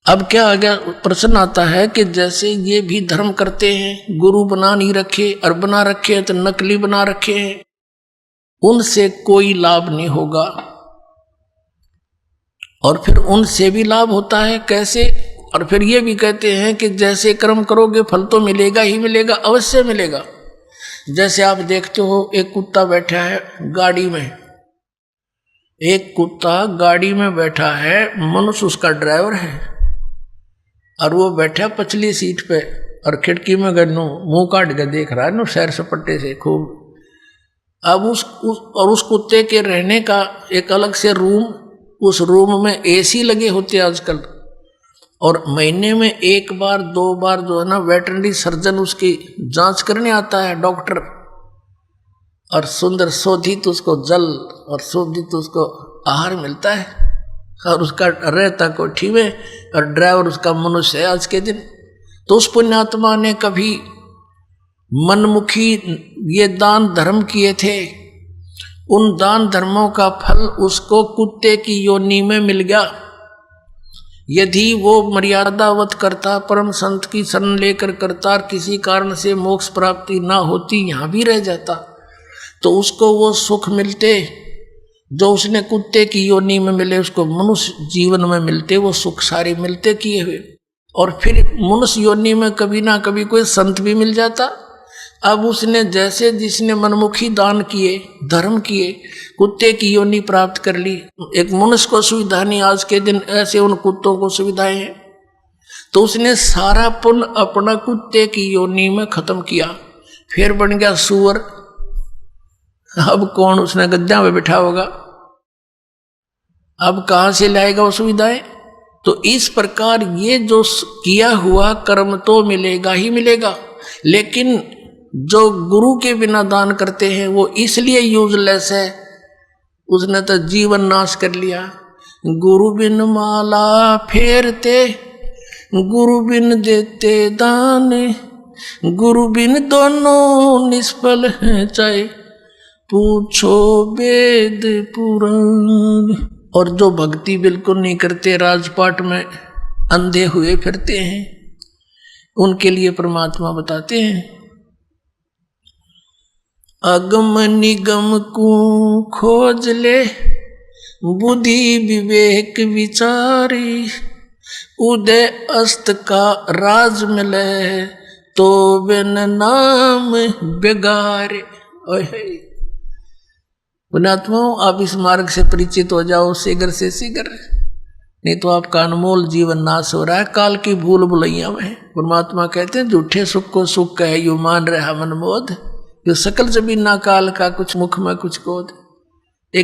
अब क्या आ गया, प्रश्न आता है कि जैसे ये भी धर्म करते हैं, गुरु बना नहीं रखे और बना रखे हैं तो नकली बना रखे हैं, उनसे कोई लाभ नहीं होगा। और फिर उनसे भी लाभ होता है, कैसे? और फिर ये भी कहते हैं कि जैसे कर्म करोगे फल तो मिलेगा ही मिलेगा, अवश्य मिलेगा। जैसे आप देखते हो एक कुत्ता बैठा है गाड़ी में, एक कुत्ता गाड़ी में बैठा है, मनुष्य उसका ड्राइवर है और वो बैठा पछली सीट पे और खिड़की में गन्नू मुंह काट के देख रहा है नो सैर सपट्टे से खूब। अब उस कुत्ते के रहने का एक अलग से रूम, उस रूम में एसी लगे होते हैं आजकल, और महीने में एक बार दो बार जो है ना वेटरनरी सर्जन उसकी जांच करने आता है डॉक्टर, और सुंदर शोधित उसको जल और शोधित उसको आहार मिलता है, और उसका रहता कोठी में, और ड्राइवर उसका मनुष्य है आज के दिन। तो उस पुण्यात्मा ने कभी मनमुखी ये दान धर्म किए थे, उन दान धर्मों का फल उसको कुत्ते की योनि में मिल गया। यदि वो मर्यादावत करता, परम संत की शरण लेकर करता, किसी कारण से मोक्ष प्राप्ति ना होती, यहाँ भी रह जाता, तो उसको वो सुख मिलते जो उसने कुत्ते की योनि में मिले, उसको मनुष्य जीवन में मिलते वो सुख सारे मिलते किए हुए। और फिर मनुष्य योनि में कभी ना कभी कोई संत भी मिल जाता। अब उसने जैसे जिसने मनमुखी दान किए, धर्म किए, कुत्ते की योनि प्राप्त कर ली। एक मनुष्य को सुविधा नहीं आज के दिन, ऐसे उन कुत्तों को सुविधाएं हैं, तो उसने सारा पुण्य अपना कुत्ते की योनि में खत्म किया, फिर बन गया सुअर। अब कौन उसने गद्दा में बैठा होगा, अब कहां से लाएगा वो सुविधाएं? तो इस प्रकार ये जो किया हुआ कर्म तो मिलेगा ही मिलेगा, लेकिन जो गुरु के बिना दान करते हैं वो इसलिए यूजलेस है, उसने तो जीवन नाश कर लिया। गुरु बिन माला फेरते, गुरु बिन देते दान, गुरु बिन दोनों निष्फल हैं, चाहे पूछो वेद पुराण। और जो भक्ति बिल्कुल नहीं करते, राजपाट में अंधे हुए फिरते हैं, उनके लिए परमात्मा बताते हैं, अगम निगम को खोज ले, बुद्धि विवेक विचारी, उदय अस्त का राज मिले, तो बिन नाम बेगारे। पुण्यात्माओं, आप इस मार्ग से परिचित हो जाओ शीघ्र से शीघ्र, नहीं तो आपका अनमोल जीवन नाश हो रहा है काल की भूल भुलैया में। परमात्मा कहते हैं झूठे सुख को सुख कहे, यू मान रहा मनमोद, यो सकल जमीन ना काल का, कुछ मुख में कुछ कोद।